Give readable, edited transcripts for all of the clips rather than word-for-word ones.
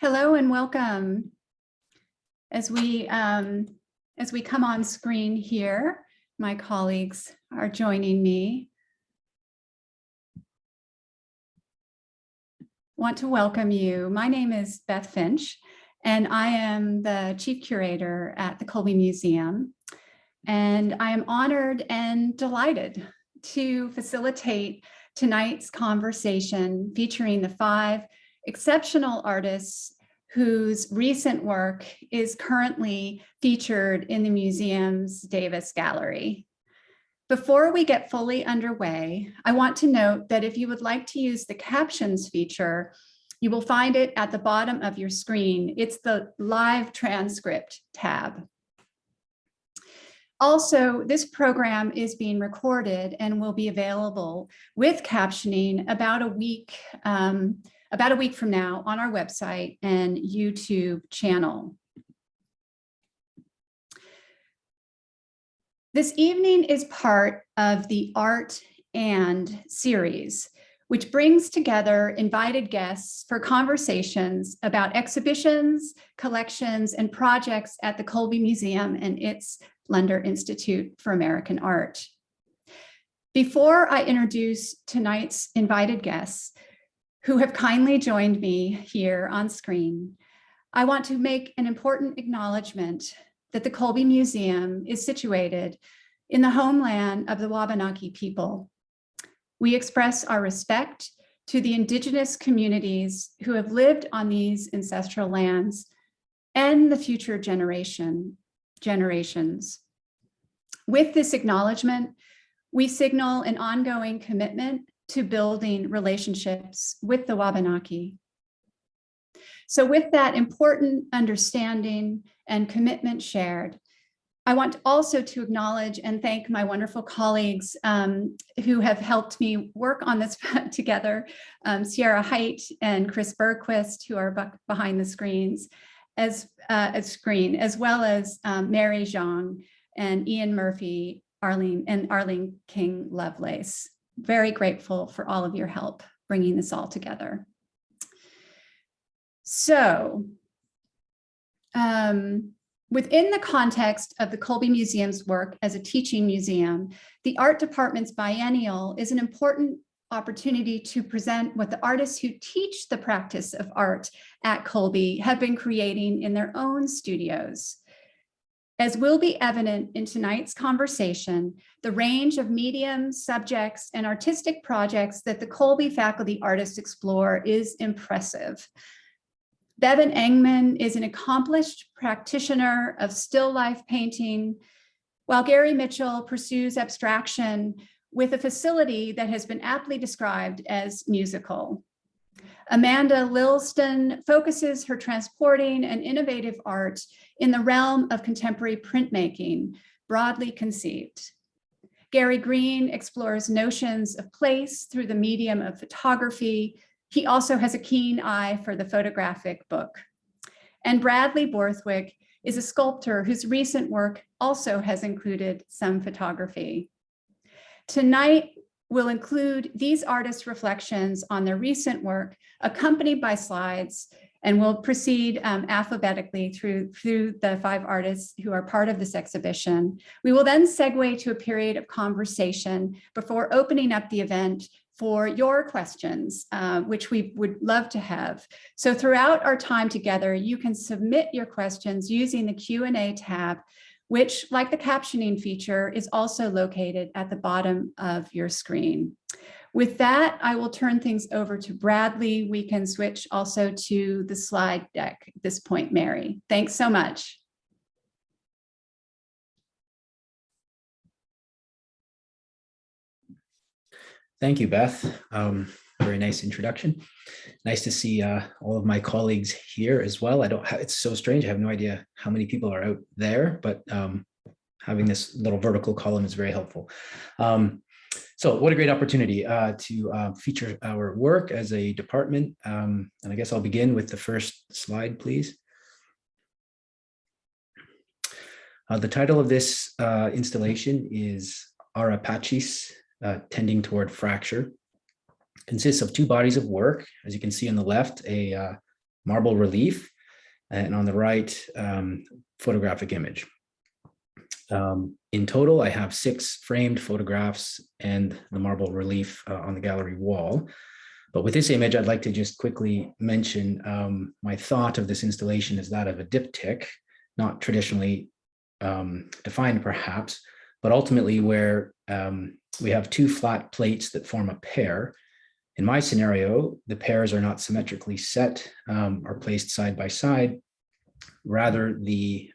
Hello and welcome. As we come on screen here, my colleagues are joining me. Want to welcome you. My name is Beth Finch, and I am the Chief Curator at the Colby Museum. And I am honored and delighted to facilitate tonight's conversation featuring the 5 exceptional artists whose recent work is currently featured in the museum's Davis Gallery. Before we get fully underway, I want to note that if you would like to use the captions feature, you will find it at the bottom of your screen. It's the live transcript tab. Also, this program is being recorded and will be available with captioning about a week from now on our website and YouTube channel. This evening is part of the Art and series, which brings together invited guests for conversations about exhibitions, collections, and projects at the Colby Museum and its Lunder Institute for American Art. Before I introduce tonight's invited guests, who have kindly joined me here on screen, I want to make an important acknowledgement that the Colby Museum is situated in the homeland of the Wabanaki people. We express our respect to the indigenous communities who have lived on these ancestral lands and the future generations. With this acknowledgement, we signal an ongoing commitment to building relationships with the Wabanaki. So with that important understanding and commitment shared, I want also to acknowledge and thank my wonderful colleagues who have helped me work on this together, Sierra Height and Chris Bergquist, who are behind the screens, as well as Mary Zhang and Ian Murphy, Arlene King Lovelace. Very grateful for all of your help bringing this all together. So, within the context of the Colby Museum's work as a teaching museum, the art department's biennial is an important opportunity to present what the artists who teach the practice of art at Colby have been creating in their own studios. As will be evident in tonight's conversation, the range of mediums, subjects, and artistic projects that the Colby faculty artists explore is impressive. Bevin Engman is an accomplished practitioner of still life painting, while Garry Mitchell pursues abstraction with a facility that has been aptly described as musical. Amanda Lilleston focuses her transporting and innovative art in the realm of contemporary printmaking, broadly conceived. Gary Green explores notions of place through the medium of photography. He also has a keen eye for the photographic book. And Bradley Borthwick is a sculptor whose recent work also has included some photography. Tonight, will include these artists' reflections on their recent work, accompanied by slides, and we'll proceed alphabetically through the 5 artists who are part of this exhibition. We will then segue to a period of conversation before opening up the event for your questions, which we would love to have. So throughout our time together, you can submit your questions using the Q&A tab, which, like the captioning feature, is also located at the bottom of your screen. With that, I will turn things over to Bradley. We can switch also to the slide deck at this point, Mary. Thanks so much. Thank you, Beth. Very nice introduction. Nice to see all of my colleagues here as well. It's so strange. I have no idea how many people are out there, but having this little vertical column is very helpful. So what a great opportunity to feature our work as a department. And I guess I'll begin with the first slide, please. The title of this installation is Our Apaches Tending Toward Fracture. Consists of 2 bodies of work. As you can see on the left, a marble relief, and on the right, photographic image. In total, I have 6 framed photographs and the marble relief on the gallery wall. But with this image, I'd like to just quickly mention my thought of this installation is that of a diptych, not traditionally defined perhaps, but ultimately where we have 2 flat plates that form a pair. In my scenario, the pairs are not symmetrically set or placed side by side. Rather, the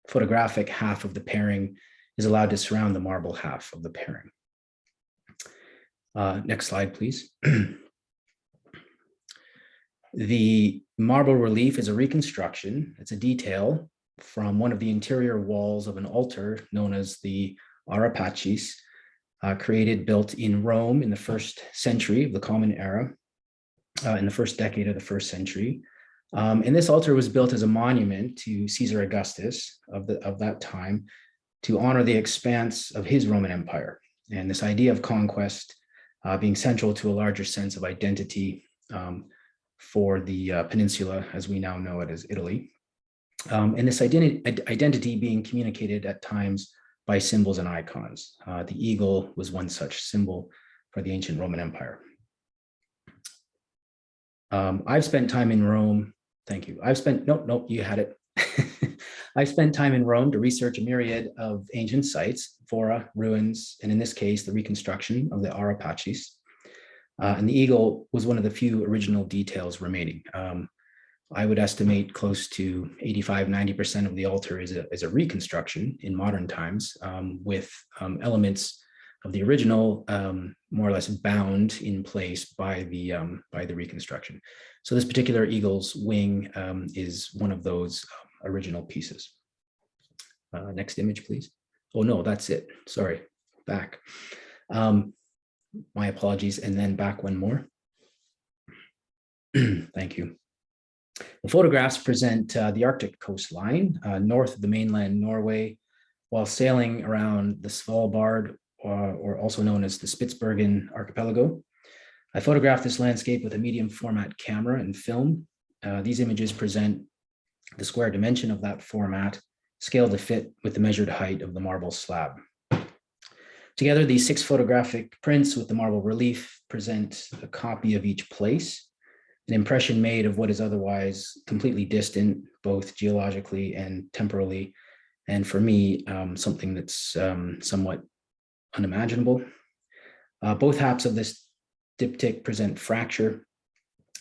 photographic half of the pairing is allowed to surround the marble half of the pairing. Next slide, please. The marble relief is a reconstruction. It's a detail from one of the interior walls of an altar known as the Arapacis, built in Rome in the 1st century of the Common Era, in the 1st decade of the 1st century. And this altar was built as a monument to Caesar Augustus of that time to honor the expanse of his Roman Empire. And this idea of conquest being central to a larger sense of identity for the peninsula as we now know it as Italy. And this identity being communicated at times by symbols and icons. The eagle was one such symbol for the ancient Roman Empire. I've spent time in Rome. Thank you. No, you had it. I've spent time in Rome to research a myriad of ancient sites, fora, ruins, and in this case, the reconstruction of the Arapacis. And the eagle was one of the few original details remaining. I would estimate close to 85–90% of the altar is a reconstruction in modern times, with elements of the original more or less bound in place by the reconstruction. So this particular eagle's wing is one of those original pieces. Next image, please. Oh no, that's it. Sorry, back. My apologies, and then back one more. Thank you. The photographs present the Arctic coastline north of the mainland Norway, while sailing around the Svalbard, or also known as the Spitsbergen archipelago. I photographed this landscape with a medium format camera and film. These images present the square dimension of that format, scaled to fit with the measured height of the marble slab. Together, these 6 photographic prints with the marble relief present a copy of each place, an impression made of what is otherwise completely distant, both geologically and temporally, and for me, something that's somewhat unimaginable. Both halves of this diptych present fracture.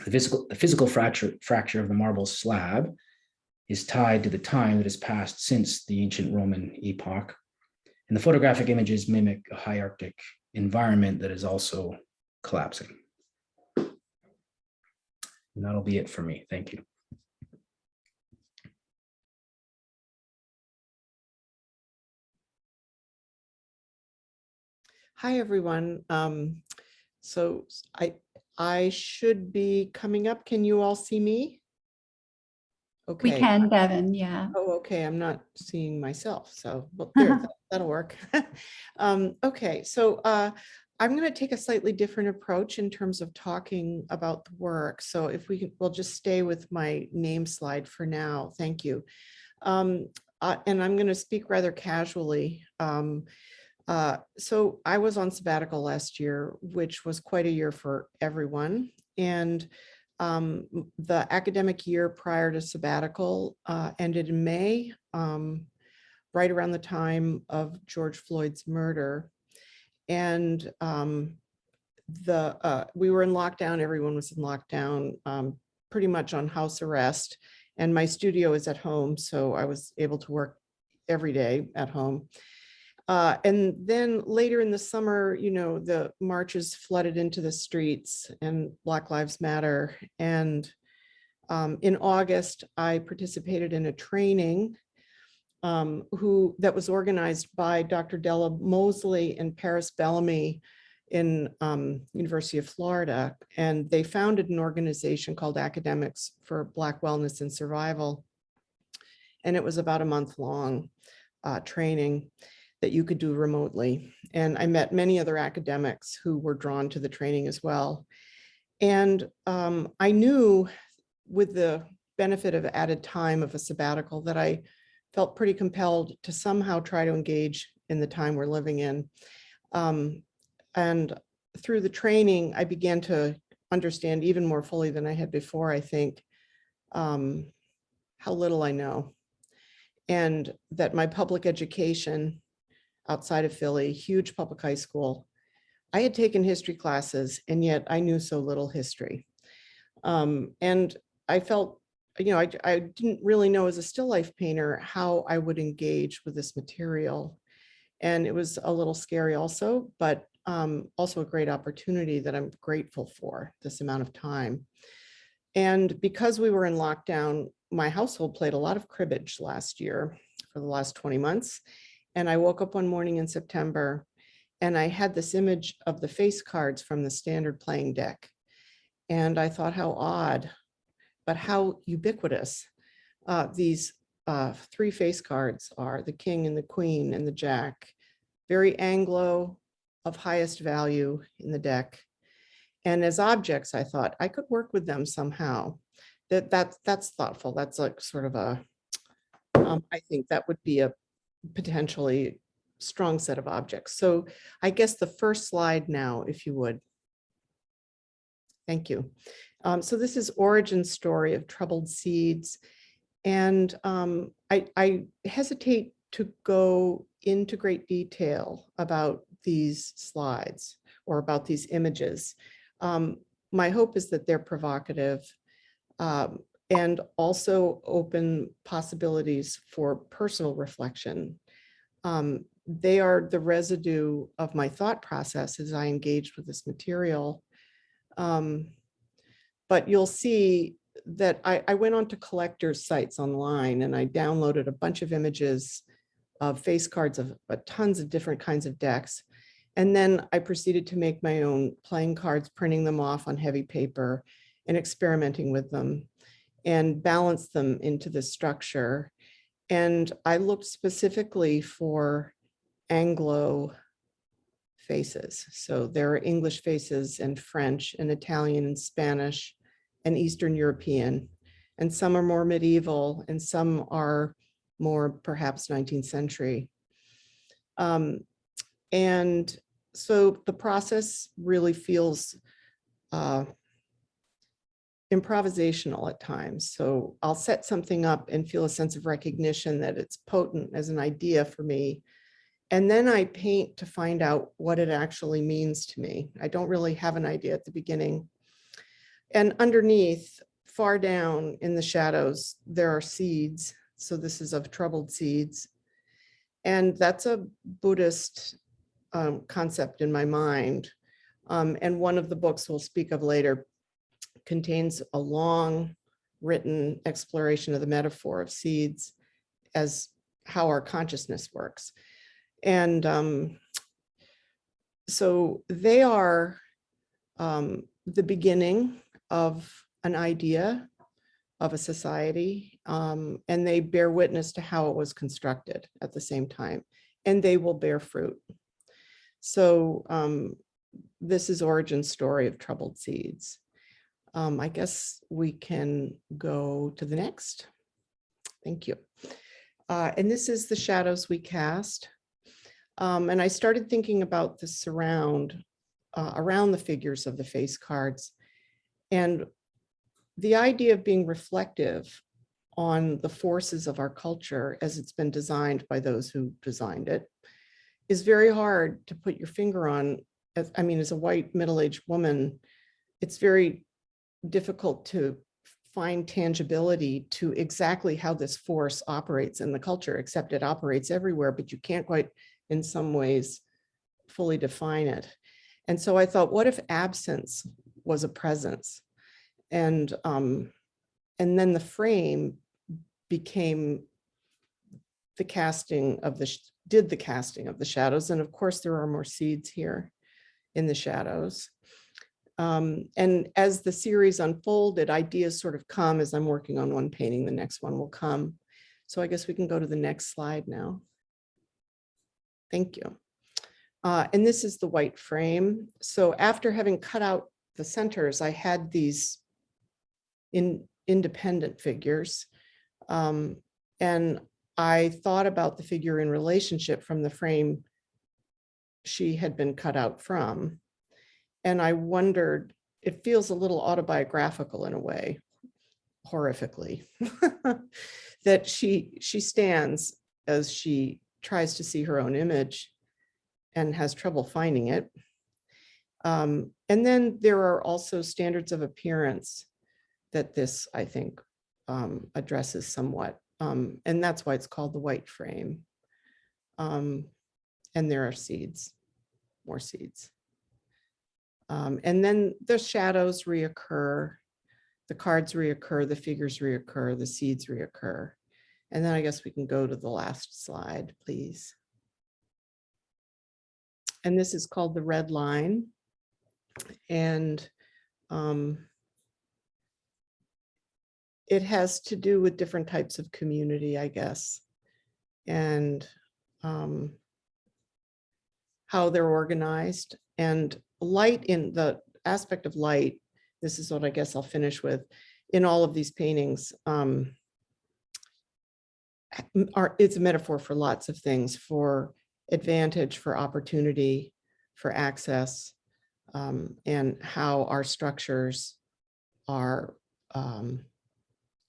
The physical fracture of the marble slab is tied to the time that has passed since the ancient Roman epoch. And the photographic images mimic a high Arctic environment that is also collapsing. And that'll be it for me. Thank you. Hi, everyone. So I should be coming up. Can you all see me? Okay. We can, Bevin, yeah. Oh, okay. I'm not seeing myself. So well, there, that'll work. Okay. So I'm going to take a slightly different approach in terms of talking about the work. So if we'll just stay with my name slide for now. Thank you. And I'm going to speak rather casually. So I was on sabbatical last year, which was quite a year for everyone. And the academic year prior to sabbatical ended in May, right around the time of George Floyd's murder. And we were in lockdown, everyone was in lockdown, pretty much on house arrest. And my studio is at home, so I was able to work every day at home. And then later in the summer, you know, the marches flooded into the streets and Black Lives Matter. And in August, I participated in a training that was organized by Dr. Della Mosley and Paris Bellamy in University of Florida. And they founded an organization called Academics for Black Wellness and Survival. And it was about a month-long training that you could do remotely. And I met many other academics who were drawn to the training as well. And I knew with the benefit of added time of a sabbatical, that I felt pretty compelled to somehow try to engage in the time we're living in. And through the training, I began to understand even more fully than I had before, I think, how little I know. And that my public education outside of Philly, huge public high school, I had taken history classes, and yet I knew so little history. And I felt, I didn't really know as a still life painter how I would engage with this material. And it was a little scary also, but also a great opportunity that I'm grateful for this amount of time. And because we were in lockdown, my household played a lot of cribbage last year for the last 20 months. And I woke up one morning in September and I had this image of the face cards from the standard playing deck. And I thought, how odd, but how ubiquitous these three face cards are: the king and the queen and the jack, very Anglo, of highest value in the deck. And as objects, I thought I could work with them somehow. That's thoughtful. That's like sort of a, I think that would be a potentially strong set of objects. So I guess the first slide now, if you would. Thank you. So this is origin story of troubled seeds. And I hesitate to go into great detail about these slides or about these images. My hope is that they're provocative and also open possibilities for personal reflection. They are the residue of my thought process as I engaged with this material. But you'll see that I went onto collectors' sites online and I downloaded a bunch of images of face cards of tons of different kinds of decks. And then I proceeded to make my own playing cards, printing them off on heavy paper and experimenting with them and balance them into the structure. And I looked specifically for Anglo faces. So there are English faces and French and Italian and Spanish and Eastern European. And some are more medieval and some are more perhaps 19th century. And so the process really feels improvisational at times. So I'll set something up and feel a sense of recognition that it's potent as an idea for me. And then I paint to find out what it actually means to me. I don't really have an idea at the beginning. And underneath, far down in the shadows, there are seeds. So this is of troubled seeds. And that's a Buddhist concept in my mind. And one of the books we'll speak of later contains a long written exploration of the metaphor of seeds as how our consciousness works. And so they are the beginning of an idea of a society, and they bear witness to how it was constructed at the same time, and they will bear fruit. So this is origin story of troubled seeds. I guess we can go to the next. Thank you. And this is the shadows we cast. And I started thinking about the surround around the figures of the face cards. And the idea of being reflective on the forces of our culture as it's been designed by those who designed it is very hard to put your finger on. I mean, as a white middle-aged woman, it's very difficult to find tangibility to exactly how this force operates in the culture, except it operates everywhere, but you can't quite, in some ways, fully define it. And so I thought, what if absence was a presence? And then the frame became the casting of the casting of the shadows. And of course, there are more seeds here in the shadows. And as the series unfolded, ideas sort of come as I'm working on one painting, the next one will come. So I guess we can go to the next slide now. Thank you. And this is the white frame. So after having cut out the centers, I had these in independent figures. And I thought about the figure in relationship from the frame she had been cut out from. And I wondered, it feels a little autobiographical in a way, horrifically, that she stands as she tries to see her own image and has trouble finding it. And then there are also standards of appearance that this, I think, addresses somewhat. And that's why it's called the white frame. And there are seeds, more seeds. And then the shadows reoccur, the cards reoccur, the figures reoccur, the seeds reoccur. And then I guess we can go to the last slide, please. And this is called the red line. And it has to do with different types of community, I guess, and how they're organized. And light, in the aspect of light, this is what I guess I'll finish with, in all of these paintings, it's a metaphor for lots of things, for advantage, for opportunity, for access, and how our structures are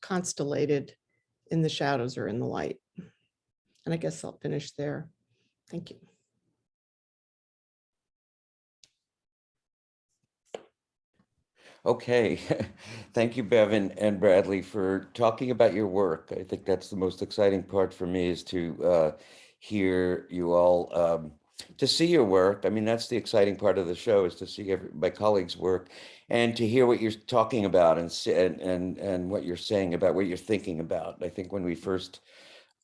constellated in the shadows or in the light. And I guess I'll finish there. Thank you. Okay, thank you, Bevin and Bradley, for talking about your work. I think that's the most exciting part for me, is to hear you all, to see your work. I mean, that's the exciting part of the show, is to see my colleagues' work and to hear what you're talking about and what you're saying about what you're thinking about. I think when we first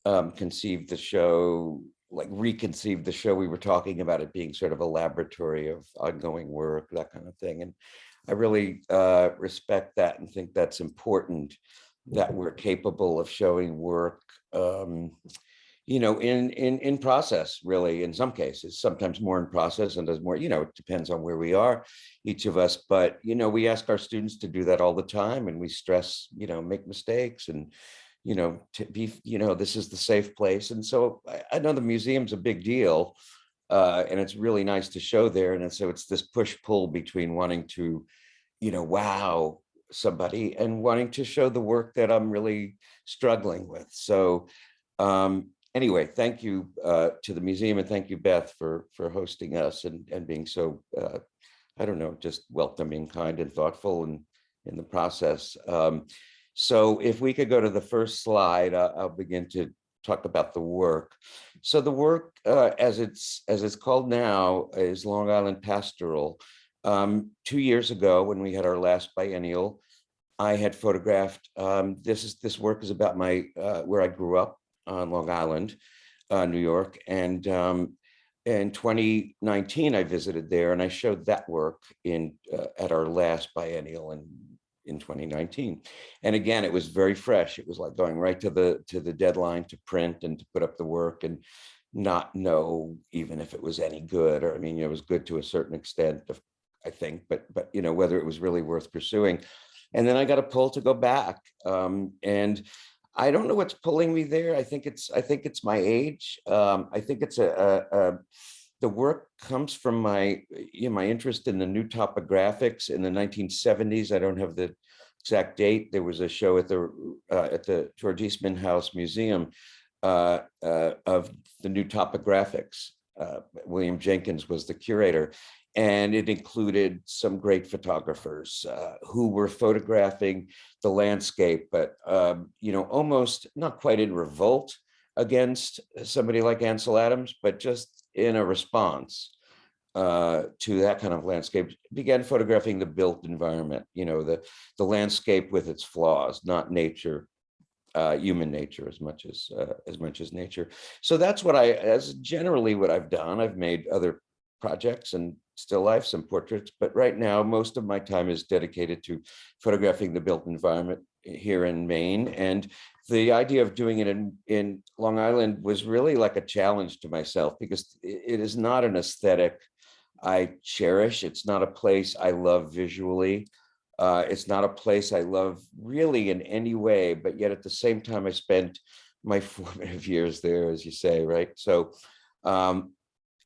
conceived the show, like reconceived the show, we were talking about it being sort of a laboratory of ongoing work, that kind of thing. And I really respect that and think that's important, that we're capable of showing work, you know, in process, really, in some cases, sometimes more in process and does more, you know, it depends on where we are, each of us. But, you know, we ask our students to do that all the time, and we stress, you know, make mistakes and, you know, to be, you know, this is the safe place. And so I know the museum's a big deal, and it's really nice to show there. And so it's this push-pull between wanting to, you know, wow somebody and wanting to show the work that I'm really struggling with. So anyway, thank you to the museum, and thank you, Beth, for hosting us and being so, I don't know, just welcoming, kind, and thoughtful in the process. So if we could go to the first slide, I'll begin to talk about the work. So the work, as it's called now, is Long Island Pastoral. 2 years ago, when we had our last biennial, I had photographed, this work is about my, where I grew up on Long Island, New York. And in 2019, I visited there and I showed that work at our last biennial in 2019. And again, it was very fresh. It was like going right to the deadline to print and to put up the work and not know even if it was any good, or I mean, it was good to a certain extent, I think, but you know, whether it was really worth pursuing. And then I got a pull to go back, and I don't know what's pulling me there. I think it's my age. I think it's the work comes from my interest in the new topographics in the 1970s. I don't have the exact date. There was a show at the George Eastman House Museum of the new topographics. William Jenkins was the curator, and it included some great photographers who were photographing the landscape, but you know, almost not quite in revolt against somebody like Ansel Adams, but just in a response to that kind of landscape, began photographing the built environment, you know, the landscape with its flaws, not nature, human nature as much as nature. So that's generally what I've done. I've made other projects and still life, some portraits, but right now most of my time is dedicated to photographing the built environment here in Maine. And the idea of doing it in Long Island was really like a challenge to myself, because it is not an aesthetic I cherish. It's not a place I love visually. It's not a place I love really in any way, but yet at the same time, I spent my formative years there, as you say, right? So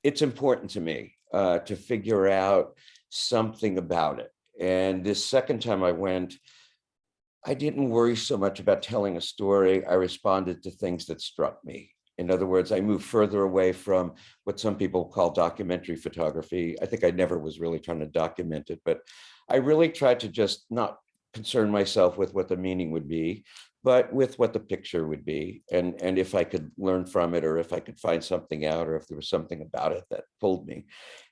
it's important to me to figure out something about it. And this second time I went, I didn't worry so much about telling a story. I responded to things that struck me. In other words, I moved further away from what some people call documentary photography. I think I never was really trying to document it, but I really tried to just not concern myself with what the meaning would be, but with what the picture would be. And if I could learn from it, or if I could find something out, or if there was something about it that pulled me.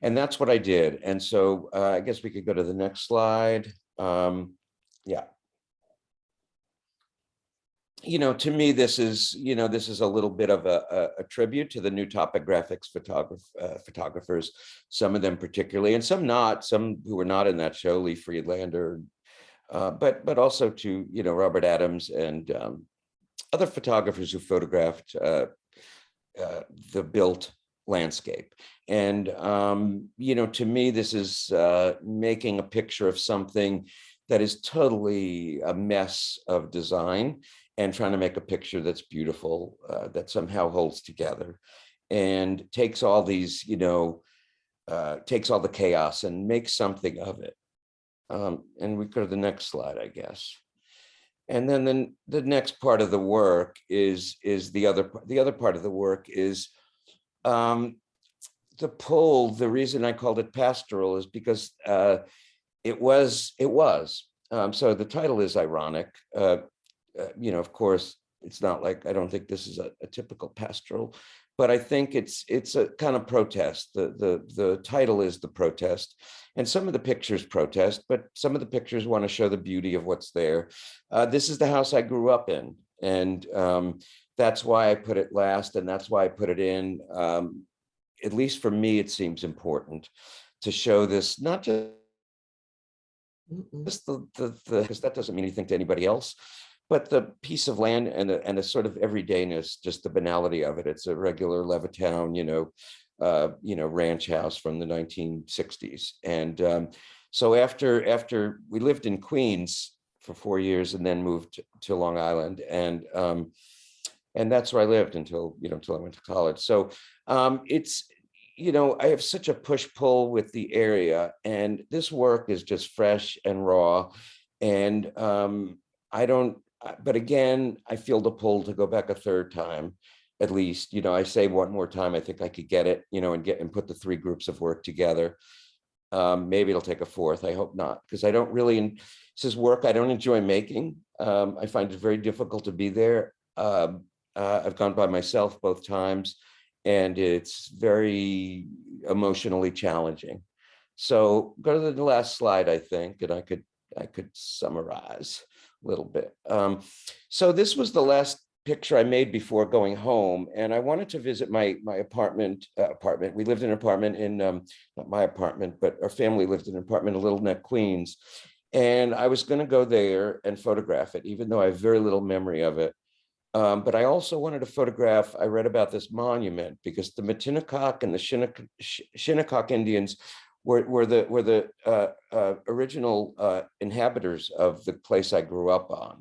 And that's what I did. And so I guess we could go to the next slide. Yeah. To me, this is a little bit of a tribute to the new topographics photographers, some of them particularly, and some not, some who were not in that show, Lee Friedlander, but also to, Robert Adams and other photographers who photographed the built landscape. And, to me, this is making a picture of something that is totally a mess of design, and trying to make a picture that's beautiful, that somehow holds together, and takes all these, takes all the chaos and makes something of it. And we go to the next slide, I guess. And then the next part of the work is the other part of the work is the pull. The reason I called it Pastoral is because it was. So the title is ironic. Of course, it's not like, I don't think this is a typical pastoral, but I think it's a kind of protest. The title is the protest, and some of the pictures protest, but some of the pictures want to show the beauty of what's there. This is the house I grew up in, and that's why I put it last, and that's why I put it in. At least for me, it seems important to show this, not just because that doesn't mean anything to anybody else, but the piece of land and a sort of everydayness, just the banality of it. It's a regular Levittown, ranch house from the 1960s. And so after we lived in Queens for 4 years, and then moved to Long Island, and that's where I lived until I went to college. So it's, I have such a push-pull with the area, and this work is just fresh and raw, and but again, I feel the pull to go back a third time, at least. I say one more time, I think I could get it, and put the 3 groups of work together. Maybe it'll take a fourth. I hope not, because I don't really, this is work I don't enjoy making. I find it very difficult to be there. I've gone by myself both times, and it's very emotionally challenging. So go to the last slide, I think, and I could summarize a little bit. So this was the last picture I made before going home, and I wanted to visit my apartment. We lived in an apartment in, not my apartment, but our family lived in an apartment in Little Neck, Queens. And I was going to go there and photograph it, even though I have very little memory of it. But I also wanted to photograph, I read about this monument, because the Matinecock and the Shinnecock Indians were the original inhabitants of the place I grew up on.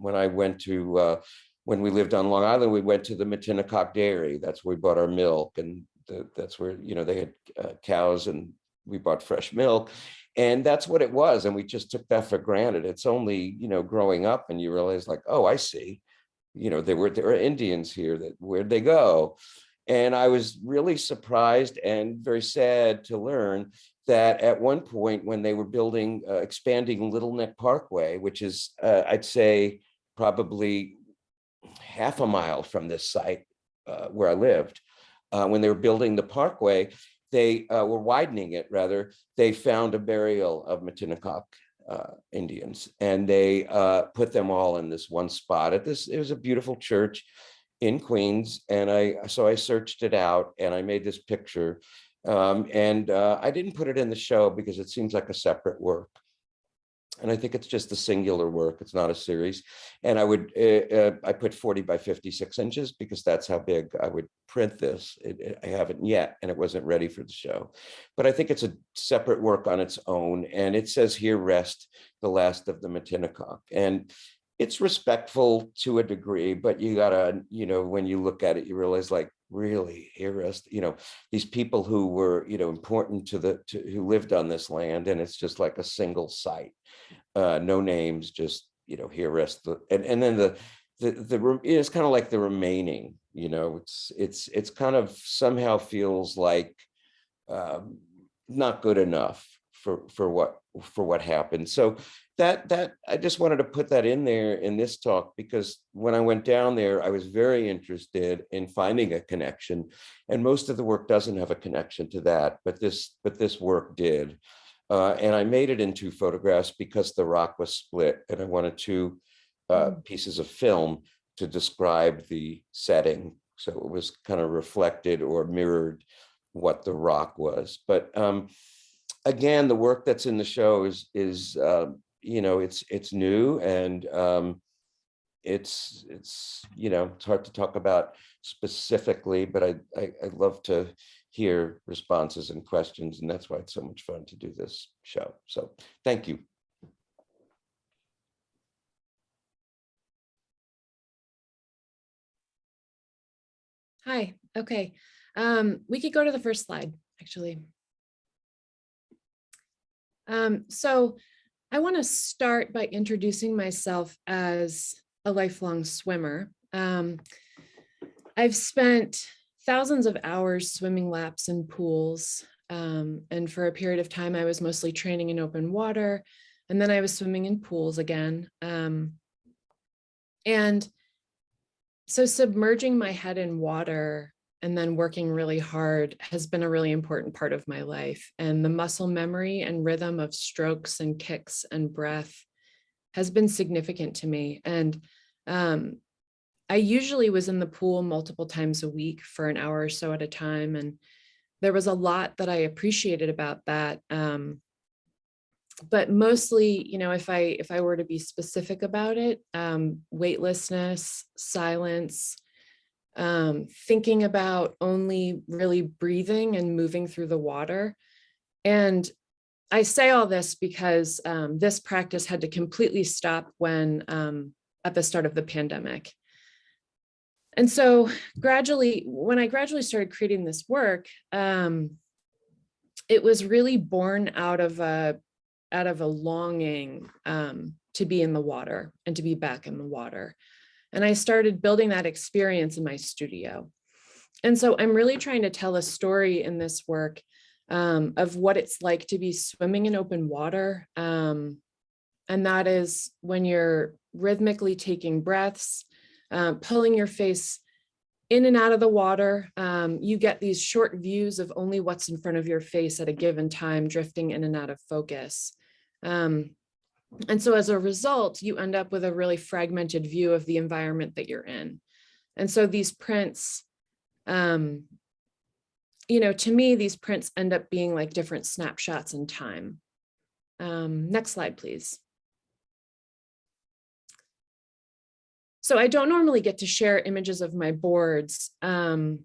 When we lived on Long Island, we went to the Matinecock Dairy. That's where we bought our milk, and that's where, they had cows, and we bought fresh milk. And that's what it was. And we just took that for granted. It's only, growing up, and you realize, like, oh, I see. There were Indians here. Where'd they go? And I was really surprised and very sad to learn that at one point, when they were expanding Little Neck Parkway, which is, I'd say, probably half a mile from this site where I lived, when they were building the parkway, they were widening it, rather. They found a burial of Matinecock Indians, and they put them all in this one spot. It was a beautiful church in Queens, and so I searched it out, and I made this And I think it's just a singular work. It's not a series. And I put 40 by 56 inches because that's how big I would print this. I haven't yet, and it wasn't ready for the show. But I think it's a separate work on its own. And it says, "Here rest the last of the Matinecock." And it's respectful to a degree, but you gotta, when you look at it, you realize, like, really, here rest, these people who were, important who lived on this land, and it's just like a single site, no names, just, here rest and then it's kind of like the remaining, it's kind of somehow feels like not good enough for what happened. So that I just wanted to put that in there in this talk, because when I went down there, I was very interested in finding a connection, and most of the work doesn't have a connection to that, but this work did. And I made it in 2 photographs because the rock was split, and I wanted 2 pieces of film to describe the setting, so it was kind of reflected or mirrored what the rock was. But again, the work that's in the show is it's new, and it's hard to talk about specifically, but I'd love to hear responses and questions, and that's why it's so much fun to do this show. So thank you. Hi, okay. We could go to the first slide, actually. So I want to start by introducing myself as a lifelong swimmer. I've spent thousands of hours swimming laps in pools. And for a period of time, I was mostly training in open water, and then I was swimming in pools again. And so submerging my head in water and then working really hard has been a really important part of my life. And the muscle memory and rhythm of strokes and kicks and breath has been significant to me. And I usually was in the pool multiple times a week for an hour or so at a time. And there was a lot that I appreciated about that. But mostly, if I were to be specific about it, weightlessness, silence, thinking about only really breathing and moving through the water. And I say all this because this practice had to completely stop when at the start of the pandemic. And so when I gradually started creating this work, it was really born out of a longing to be in the water and to be back in the water. And I started building that experience in my studio. And so I'm really trying to tell a story in this work of what it's like to be swimming in open water. And that is when you're rhythmically taking breaths, pulling your face in and out of the water. You get these short views of only what's in front of your face at a given time, drifting in and out of focus. And so as a result, you end up with a really fragmented view of the environment that you're in. And so these prints, to me, these prints end up being like different snapshots in time. Next slide, please. So I don't normally get to share images of my boards, but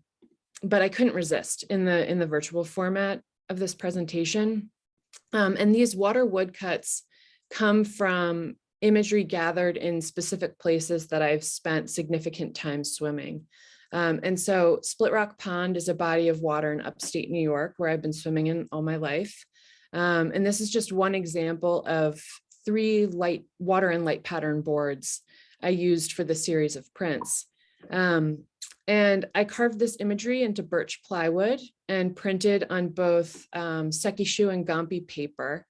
I couldn't resist in the virtual format of this presentation. And these water woodcuts come from imagery gathered in specific places that I've spent significant time swimming. And so Split Rock Pond is a body of water in upstate New York where I've been swimming in all my life. And this is just one example of 3 light water and light pattern boards I used for the series of prints. And I carved this imagery into birch plywood and printed on both sekishu and gampi paper.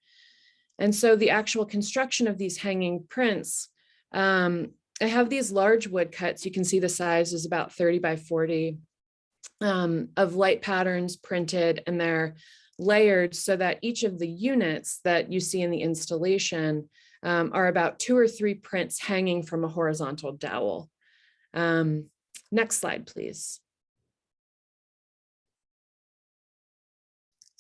And so the actual construction of these hanging prints, I have these large woodcuts. You can see the size is about 30 by 40 of light patterns printed, and they're layered so that each of the units that you see in the installation are about 2 or 3 prints hanging from a horizontal dowel. Next slide, please.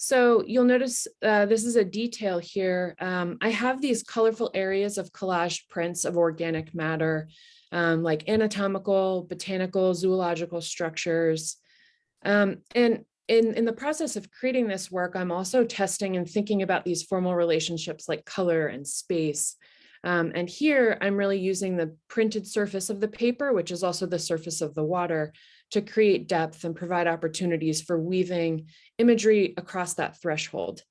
So you'll notice this is a detail here. I have these colorful areas of collage prints of organic matter, like anatomical, botanical, zoological structures. And in the process of creating this work, I'm also testing and thinking about these formal relationships like color and space. And here I'm really using the printed surface of the paper, which is also the surface of the water, to create depth and provide opportunities for weaving imagery across that threshold.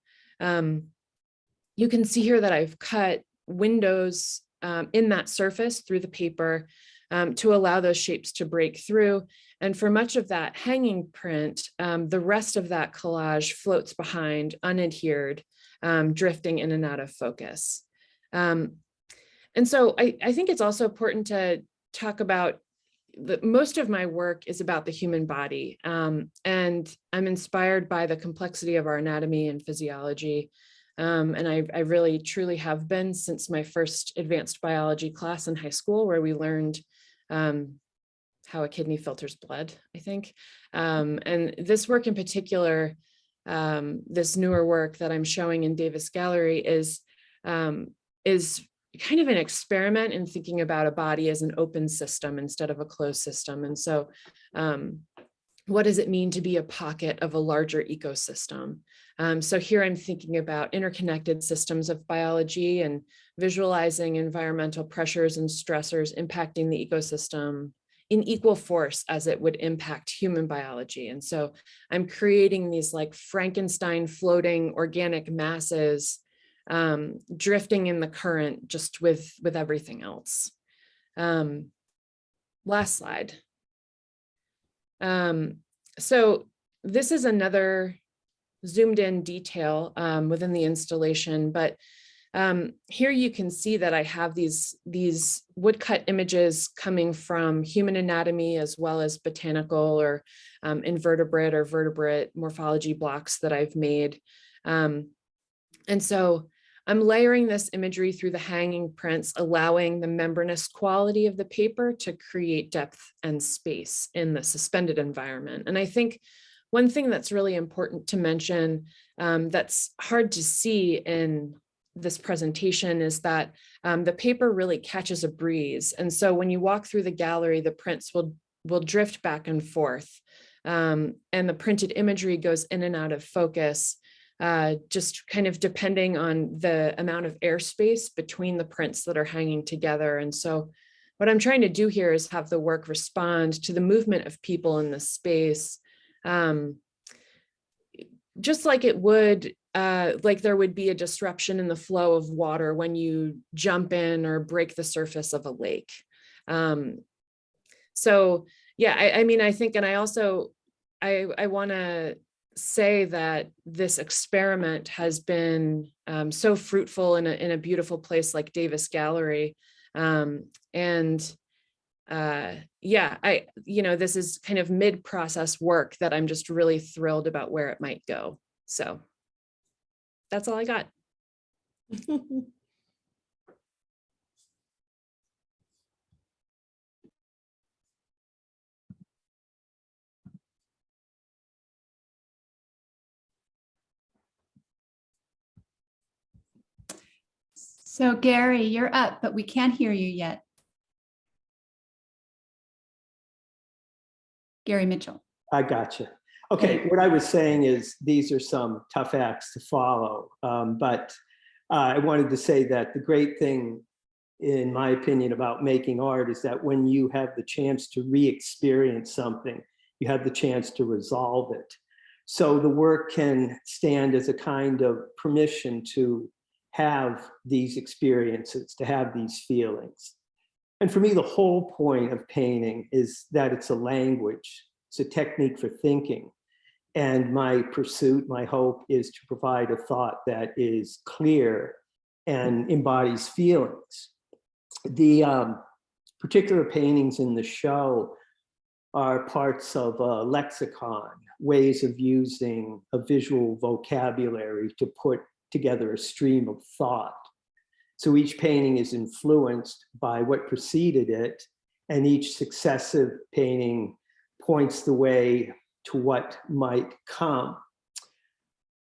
You can see here that I've cut windows in that surface through the paper to allow those shapes to break through. And for much of that hanging print, the rest of that collage floats behind, unadhered, drifting in and out of focus. And so I think it's also important to talk about most of my work is about the human body. And I'm inspired by the complexity of our anatomy and physiology. And I really truly have been since my first advanced biology class in high school, where we learned how a kidney filters blood, I think. And this work in particular, this newer work that I'm showing in Davis Gallery is kind of an experiment in thinking about a body as an open system instead of a closed system. And so what does it mean to be a pocket of a larger ecosystem? So here I'm thinking about interconnected systems of biology and visualizing environmental pressures and stressors impacting the ecosystem in equal force as it would impact human biology. And so I'm creating these like Frankenstein floating organic masses drifting in the current just with everything else. Last slide. So this is another zoomed in detail within the installation, but here you can see that I have these woodcut images coming from human anatomy as well as botanical or invertebrate or vertebrate morphology blocks that I've made. And so I'm layering this imagery through the hanging prints, allowing the membranous quality of the paper to create depth and space in the suspended environment. And I think one thing that's really important to mention that's hard to see in this presentation is that the paper really catches a breeze. And so when you walk through the gallery, the prints will drift back and forth. And the printed imagery goes in and out of focus, just kind of depending on the amount of airspace between the prints that are hanging together. And so what I'm trying to do here is have the work respond to the movement of people in the space, just like it would, like there would be a disruption in the flow of water when you jump in or break the surface of a lake. So yeah, I mean, I think, and I also, I want to say that this experiment has been so fruitful in a beautiful place like Davis Gallery. Yeah, this is kind of mid-process work that I'm just really thrilled about where it might go. So that's all I got. So Garry, you're up, but we can't hear you yet. Garry Mitchell. I gotcha. Okay, what I was saying is these are some tough acts to follow, but I wanted to say that the great thing, in my opinion, about making art is that when you have the chance to re-experience something, you have the chance to resolve it. So the work can stand as a kind of permission to have these experiences, to have these feelings. And for me, the whole point of painting is that it's a language, it's a technique for thinking. And my pursuit, my hope is to provide a thought that is clear and embodies feelings. The particular paintings in the show are parts of a lexicon, ways of using a visual vocabulary to put together a stream of thought. So each painting is influenced by what preceded it, and each successive painting points the way to what might come.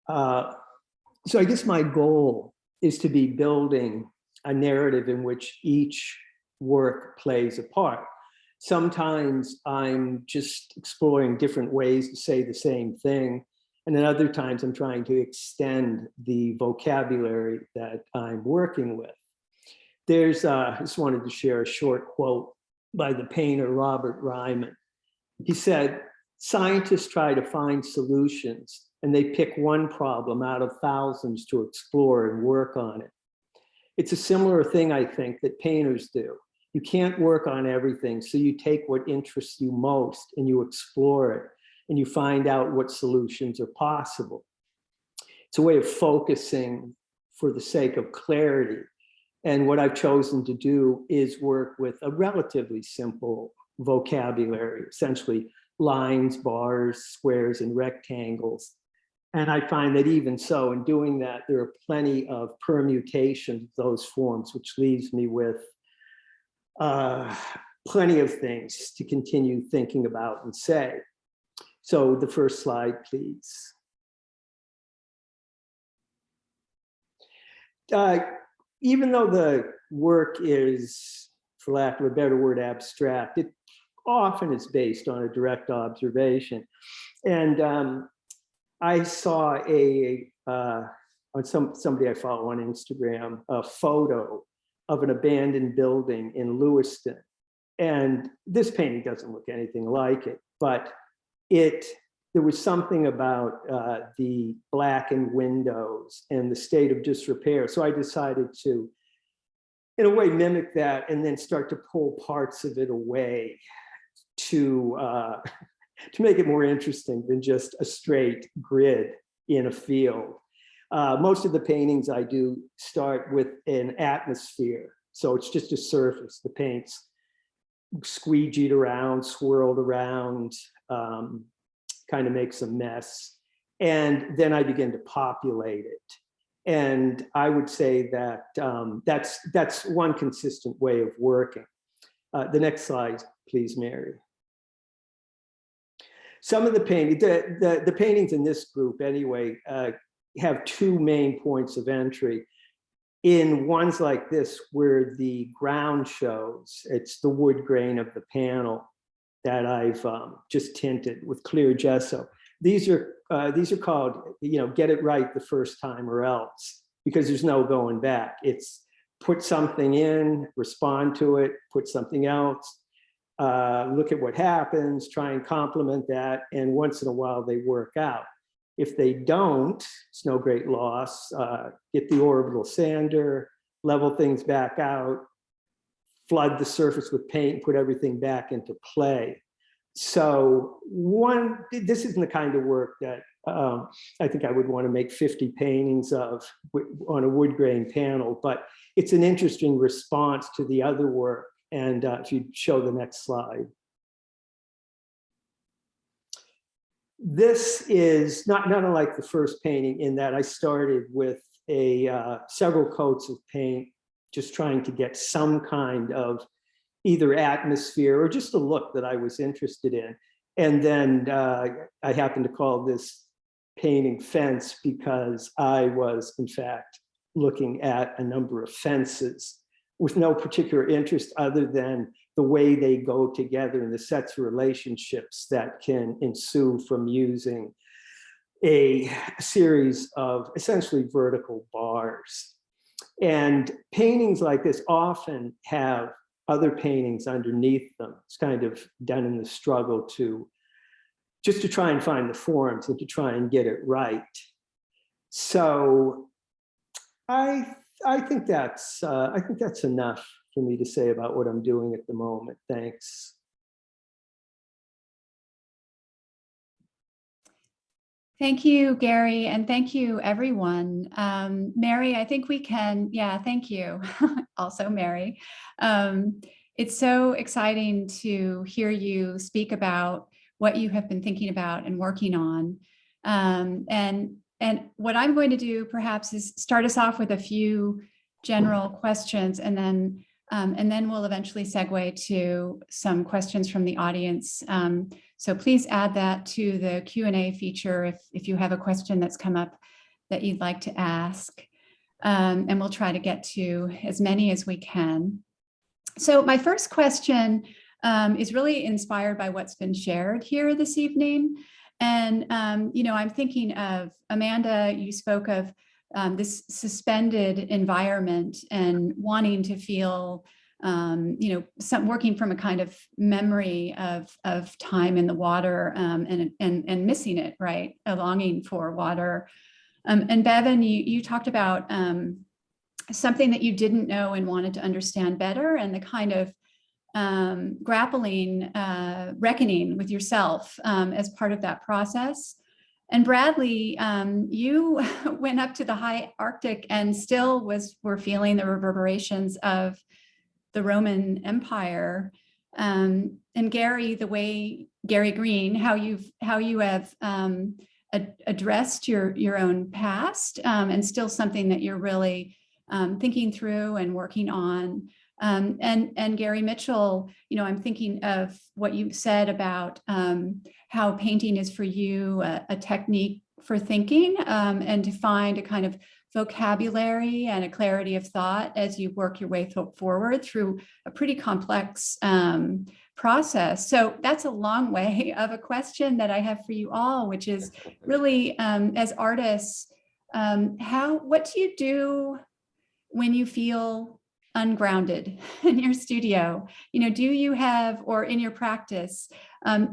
So I guess my goal is to be building a narrative in which each work plays a part. Sometimes I'm just exploring different ways to say the same thing. And then other times I'm trying to extend the vocabulary that I'm working with. I just wanted to share a short quote by the painter Robert Ryman. He said, "Scientists try to find solutions and they pick one problem out of thousands to explore and work on it." It's a similar thing, I think, that painters do. You can't work on everything, so you take what interests you most and you explore it and you find out what solutions are possible. It's a way of focusing for the sake of clarity. And what I've chosen to do is work with a relatively simple vocabulary, essentially lines, bars, squares, and rectangles. And I find that even so, in doing that, there are plenty of permutations of those forms, which leaves me with plenty of things to continue thinking about and say. So the first slide, please. Even though the work is, for lack of a better word, abstract, it often is based on a direct observation. And I saw on somebody I follow on Instagram, a photo of an abandoned building in Lilleston. And this painting doesn't look anything like it, but there was something about the blackened windows and the state of disrepair. So I decided to, in a way, mimic that and then start to pull parts of it away to make it more interesting than just a straight grid in a field. Most of the paintings I do start with an atmosphere. So it's just a surface. The paint's squeegeed around, swirled around, kind of makes a mess. And then I begin to populate it. And I would say that that's one consistent way of working. The next slide, please, Mary. Some of the paintings in this group anyway have two main points of entry. In ones like this, where the ground shows, it's the wood grain of the panel that I've just tinted with clear gesso. These are called, get it right the first time or else, because there's no going back. It's put something in, respond to it, put something else, look at what happens, try and complement that, and once in a while they work out. If they don't, it's no great loss. Get the orbital sander, level things back out, flood the surface with paint, put everything back into play. So this isn't the kind of work that I think I would want to make 50 paintings of on a wood grain panel, but it's an interesting response to the other work. And if you show the next slide. This is not unlike the first painting in that I started with several coats of paint, just trying to get some kind of either atmosphere or just a look that I was interested in. And then I happen to call this painting Fence because I was, in fact, looking at a number of fences with no particular interest other than the way they go together and the sets of relationships that can ensue from using a series of essentially vertical bars. And paintings like this often have other paintings underneath them. It's kind of done in the struggle to try and find the forms and to try and get it right. So I think that's enough for me to say about what I'm doing at the moment. Thanks. Thank you, Garry, and thank you, everyone. Mary, I think we can, thank you. Also, Mary. It's so exciting to hear you speak about what you have been thinking about and working on. And what I'm going to do perhaps is start us off with a few general questions, and then we'll eventually segue to some questions from the audience. So please add that to the Q&A feature if you have a question that's come up that you'd like to ask. And we'll try to get to as many as we can. So my first question is really inspired by what's been shared here this evening. And, I'm thinking of, Amanda, you spoke of this suspended environment and wanting to feel, working from a kind of memory of time in the water and missing it, right? A longing for water. And Bevin, you talked about something that you didn't know and wanted to understand better, and the kind of reckoning with yourself as part of that process. And Bradley, you went up to the high Arctic and still were feeling the reverberations of the Roman Empire. And Garry, the way Garry Green, how you have addressed your own past, and still something that you're really thinking through and working on. And Garry Mitchell, I'm thinking of what you said about how painting is for you a technique for thinking, and to find a kind of vocabulary and a clarity of thought as you work your way forward through a pretty complex process. So that's a long way of a question that I have for you all, which is really, as artists, what do you do when you feel ungrounded in your studio? Do you have, or in your practice,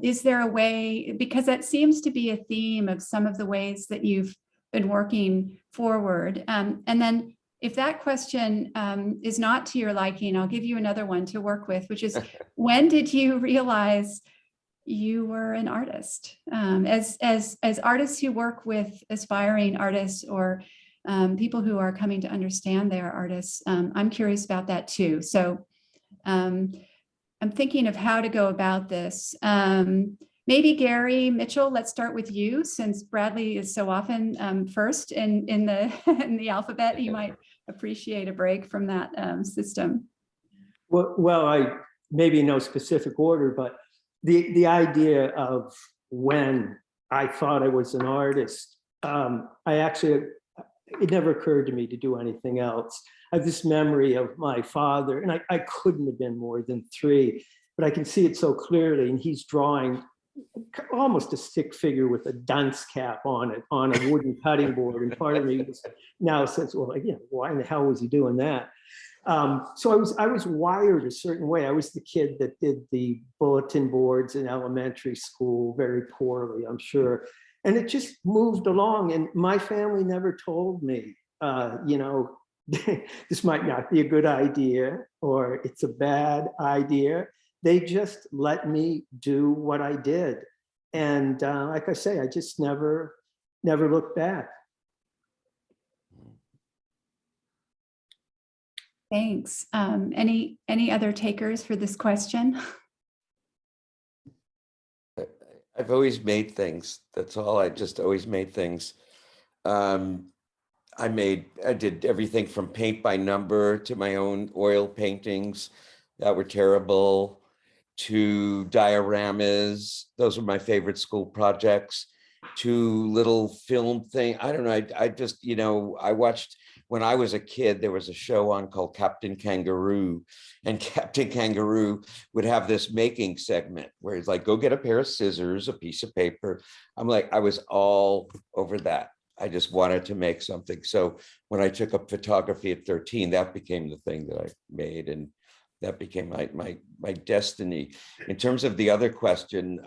is there a way, because that seems to be a theme of some of the ways that you've been working forward. And then if that question is not to your liking, I'll give you another one to work with, which is, when did you realize you were an artist? As artists who work with aspiring artists or people who are coming to understand they are artists, I'm curious about that too. So I'm thinking of how to go about this. Maybe Garry Mitchell, let's start with you, since Bradley is so often first in the in the alphabet. You might appreciate a break from that system. Well, I maybe no specific order, but the idea of when I thought I was an artist, it never occurred to me to do anything else. I have this memory of my father, and I couldn't have been more than 3, but I can see it so clearly, and he's drawing almost a stick figure with a dunce cap on it on a wooden cutting board, and part of me now says, well, why in the hell was he doing that? So I was wired a certain way. I was the kid that did the bulletin boards in elementary school very poorly, I'm sure. And it just moved along, and my family never told me, this might not be a good idea, or it's a bad idea. They just let me do what I did. And like I say, I just never looked back. Thanks. Any other takers for this question? I've always made things. That's all. I just always made things. I did everything from paint by number to my own oil paintings that were terrible, to dioramas. Those were my favorite school projects, to little film thing. I don't know. I just, I watched, when I was a kid, there was a show on called Captain Kangaroo, and Captain Kangaroo would have this making segment where he's like, go get a pair of scissors, a piece of paper. I was all over that. I just wanted to make something. So when I took up photography at 13, that became the thing that I made, and that became my destiny. In terms of the other question,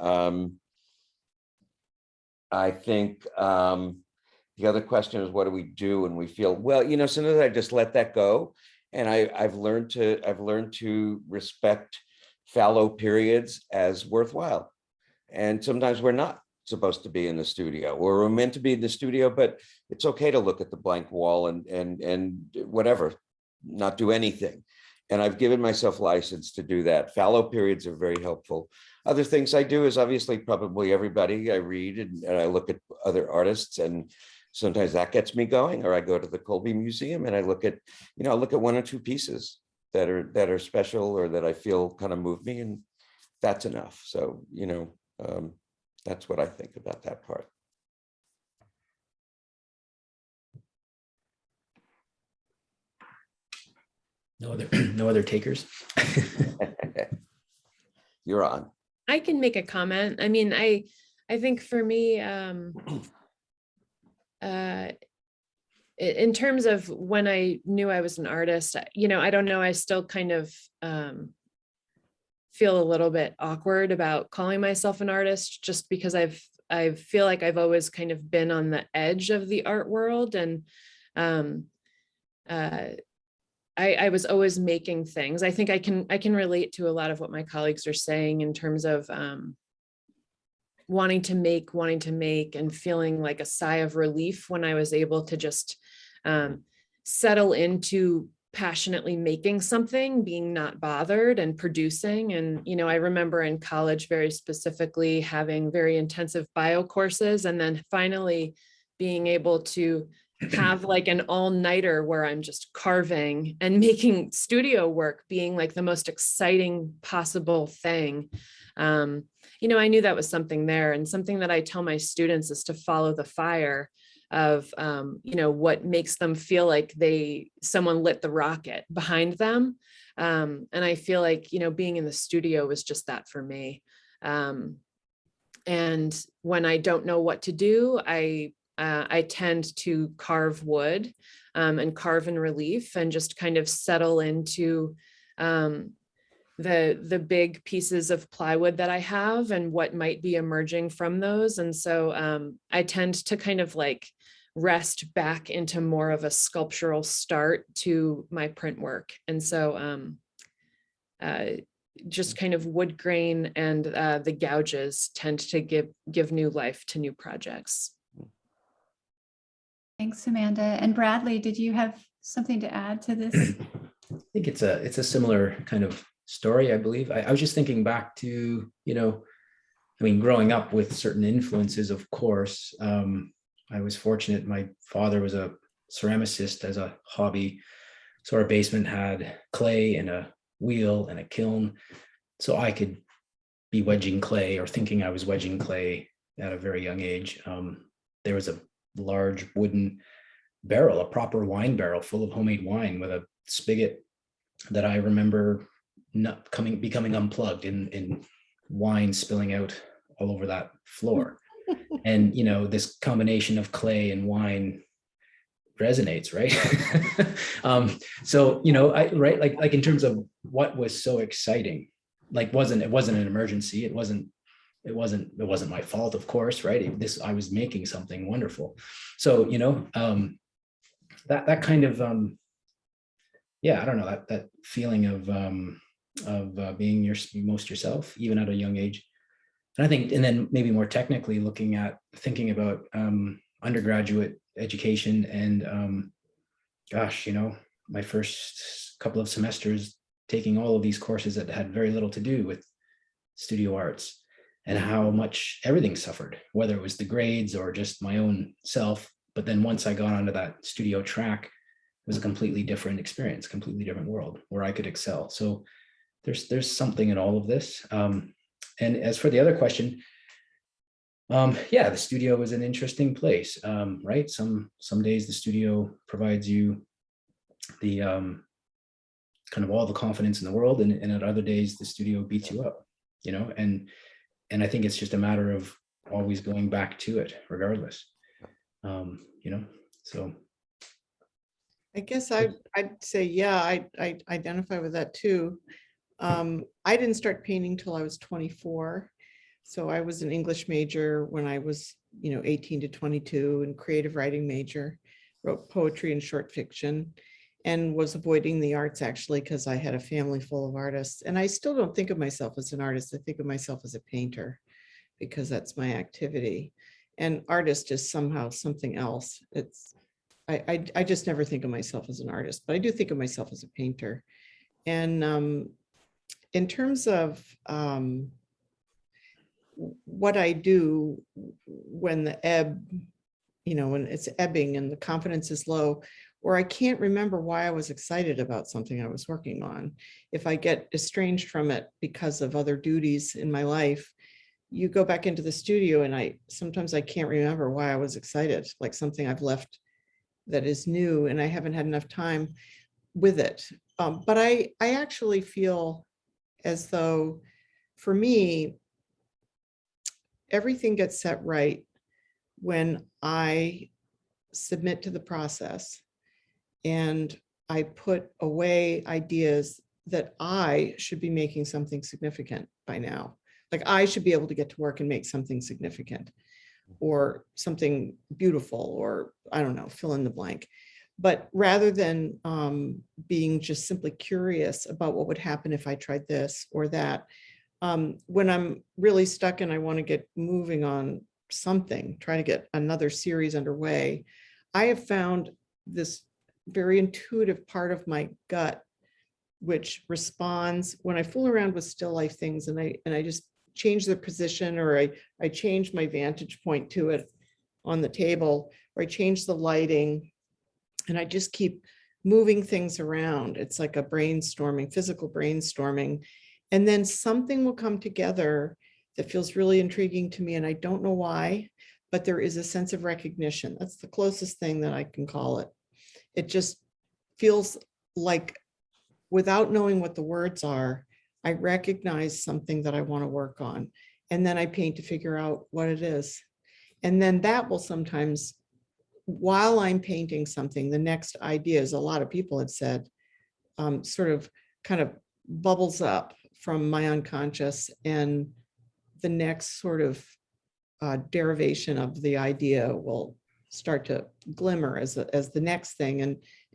I think the other question is, what do we do when we feel, well, sometimes I just let that go. And I've learned to respect fallow periods as worthwhile. And sometimes we're not supposed to be in the studio, or we're meant to be in the studio, but it's okay to look at the blank wall and whatever, not do anything. And I've given myself license to do that. Fallow periods are very helpful. Other things I do is, obviously, probably everybody, I read and I look at other artists, and sometimes that gets me going. Or I go to the Colby Museum and I look at, one or two pieces that are special, or that I feel kind of move me, and that's enough. So, that's what I think about that part. No other, no other takers. You're on. I can make a comment. I mean, I think for me, in terms of when I knew I was an artist, you know, I don't know, I still kind of feel a little bit awkward about calling myself an artist, just because I feel like I've always kind of been on the edge of the art world, and I was always making things. I think I can relate to a lot of what my colleagues are saying in terms of wanting to make, and feeling like a sigh of relief when I was able to just settle into passionately making something, being not bothered, and producing. And, you know, I remember in college very specifically having very intensive bio courses, and then finally being able to have like an all-nighter where I'm just carving and making studio work being like the most exciting possible thing. You know, I knew that was something there, and something that I tell my students is to follow the fire of, you know, what makes them feel like someone lit the rocket behind them. And I feel like, you know, being in the studio was just that for me. And when I don't know what to do, I tend to carve wood and carve in relief, and just kind of settle into the big pieces of plywood that I have and what might be emerging from those. And so I tend to kind of like rest back into more of a sculptural start to my print work. And so just kind of wood grain and the gouges tend to give new life to new projects. Thanks, Amanda. And Bradley, did you have something to add to this? I think it's a similar kind of story, I believe. I was just thinking back to, you know, I mean, growing up with certain influences, of course. I was fortunate. My father was a ceramicist as a hobby. So our basement had clay and a wheel and a kiln. So I could be wedging clay or thinking I was wedging clay at a very young age. There was a large wooden barrel, a proper wine barrel full of homemade wine with a spigot that I remember becoming unplugged and wine spilling out all over that floor. And, you know, this combination of clay and wine resonates, right? So, you know, like in terms of what was so exciting, like it wasn't an emergency. It wasn't my fault, of course, right? I was making something wonderful. So, you know, that kind of, yeah, I don't know, that feeling of being most yourself, even at a young age. And I think, and then maybe more technically thinking about undergraduate education and gosh, you know, my first couple of semesters taking all of these courses that had very little to do with studio arts, and how much everything suffered, whether it was the grades or just my own self. But then once I got onto that studio track, it was a completely different experience, completely different world where I could excel. So there's something in all of this. And as for the other question, yeah, the studio is an interesting place, right? Some days the studio provides you the kind of all the confidence in the world, and at other days the studio beats you up, you know, and I think it's just a matter of always going back to it regardless, you know, so. I guess I'd say, yeah, I identify with that too. I didn't start painting till I was 24. So I was an English major when I was, you know, 18 to 22, and creative writing major, wrote poetry and short fiction, and was avoiding the arts actually because I had a family full of artists. And I still don't think of myself as an artist. I think of myself as a painter because that's my activity. And artist is somehow something else. I just never think of myself as an artist, but I do think of myself as a painter. And in terms of what I do when the ebb, you know, when it's ebbing and the confidence is low, or I can't remember why I was excited about something I was working on. If I get estranged from it because of other duties in my life, you go back into the studio and sometimes I can't remember why I was excited, like something I've left that is new and I haven't had enough time with it. But I actually feel as though, for me, everything gets set right when I submit to the process and I put away ideas that I should be making something significant by now. Like I should be able to get to work and make something significant or something beautiful, or I don't know, fill in the blank. But rather than being just simply curious about what would happen if I tried this or that, when I'm really stuck and I want to get moving on something, trying to get another series underway, I have found this very intuitive part of my gut, which responds when I fool around with still life things and I just change the position, or I change my vantage point to it on the table, or I change the lighting, and I just keep moving things around. It's like a brainstorming, physical brainstorming. And then something will come together that feels really intriguing to me. And I don't know why, but there is a sense of recognition. That's the closest thing that I can call it. It just feels like, without knowing what the words are, I recognize something that I want to work on. And then I paint to figure out what it is. And then that will sometimes, while I'm painting something, the next idea, as a lot of people had said, sort of kind of bubbles up from my unconscious, and the next sort of derivation of the idea will start to glimmer as the next thing.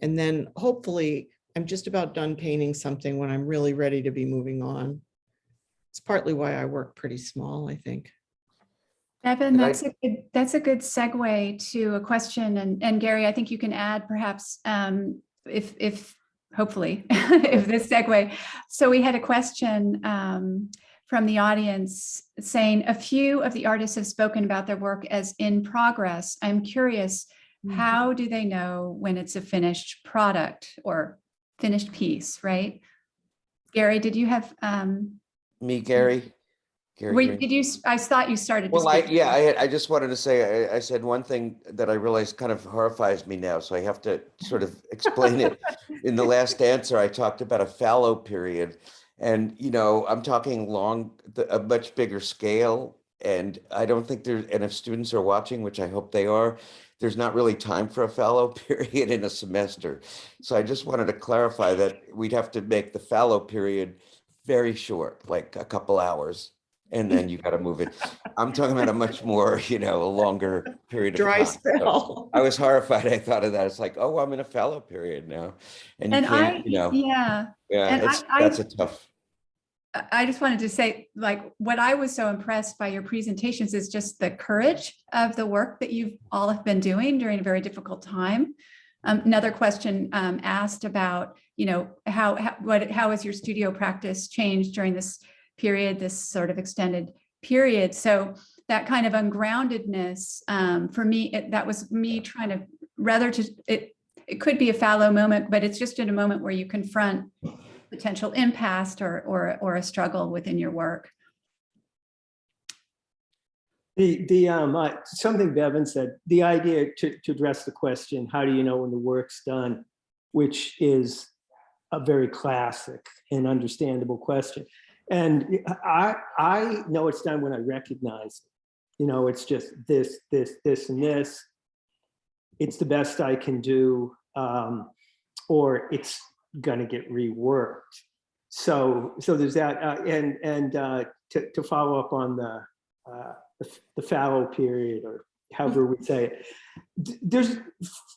And then hopefully I'm just about done painting something when I'm really ready to be moving on. It's partly why I work pretty small, I think. Bevin, that's a good segue to a question, and Garry, I think you can add perhaps if hopefully if this segue. So we had a question from the audience saying a few of the artists have spoken about their work as in progress. I'm curious, how do they know when it's a finished product or finished piece, right? Garry, did you have Me, Garry? did you? I thought you started. Well, I just wanted to say, I said one thing that I realized kind of horrifies me now, so I have to sort of explain it. In the last answer, I talked about a fallow period, and I'm talking a much bigger scale, and I don't think and if students are watching, which I hope they are, there's not really time for a fallow period in a semester. So I just wanted to clarify that we'd have to make the fallow period very short, like a couple hours. And then you got to move it. I'm talking about a much more, a longer period of Dry time. spell. So I was horrified. I thought of that. It's like, oh, I'm in a fallow period now. And you can't, yeah. Yeah, And that's a tough. I just wanted to say, like, what I was so impressed by your presentations is just the courage of the work that you've all have been doing during a very difficult time. Another question asked about, how has your studio practice changed during this period, this sort of extended period? So that kind of ungroundedness, for me, that was me trying to it could be a fallow moment, but it's just in a moment where you confront potential impasse or a struggle within your work. Something Bevin said, the idea to address the question, how do you know when the work's done, which is a very classic and understandable question. And I know it's done when I recognize it. It's just this, and this. It's the best I can do, or it's gonna get reworked. So there's that. To follow up on the fallow period, or however we say it,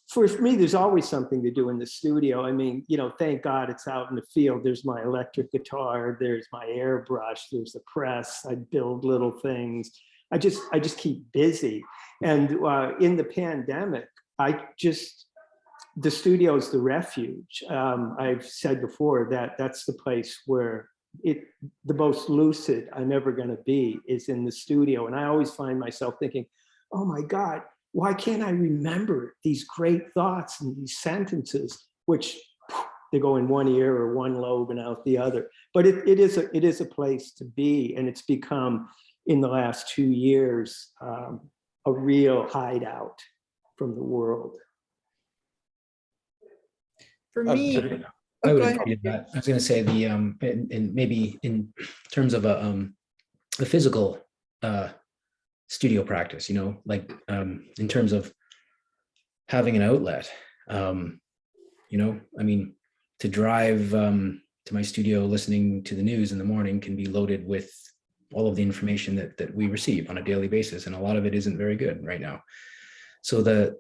for me, there's always something to do in the studio. I mean, thank God it's out in the field. There's my electric guitar, there's my airbrush, there's the press. I build little things. I just keep busy. And in the pandemic, the studio is the refuge. I've said before that that's the place where the most lucid I'm ever going to be is in the studio. And I always find myself thinking, oh my God, why can't I remember these great thoughts and these sentences, which they go in one ear or one lobe and out the other. But it is a place to be, and it's become, in the last 2 years, a real hideout from the world. For me, I Oh, would go agree ahead. with that. I was going to say and maybe in terms of a physical studio practice, like in terms of having an outlet, I mean, to drive to my studio, listening to the news in the morning can be loaded with all of the information that we receive on a daily basis. And a lot of it isn't very good right now. So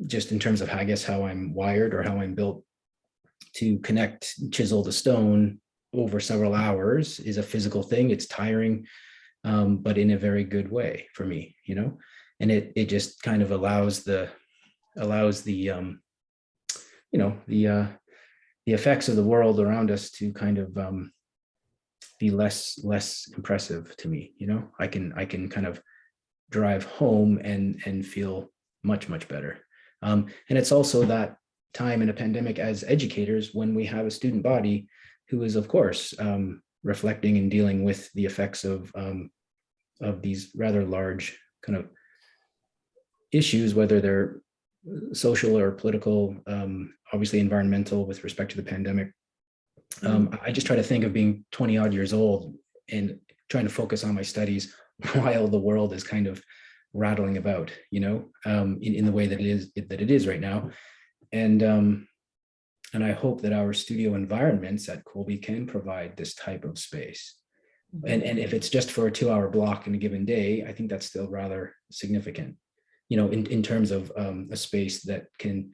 just in terms of, I guess, how I'm wired or how I'm built, to connect chisel to stone over several hours is a physical thing. It's tiring, but in a very good way for me, and it just kind of allows the effects of the world around us to kind of be less impressive to me. I can kind of drive home and feel much better. And it's also that time in a pandemic as educators when we have a student body who is, of course, reflecting and dealing with the effects of these rather large kind of issues, whether they're social or political, obviously environmental with respect to the pandemic. I just try to think of being 20 odd years old and trying to focus on my studies while the world is kind of rattling about, in the way that it is right now. And I hope that our studio environments at Colby can provide this type of space. And if it's just for a 2-hour block in a given day, I think that's still rather significant, in terms of a space that can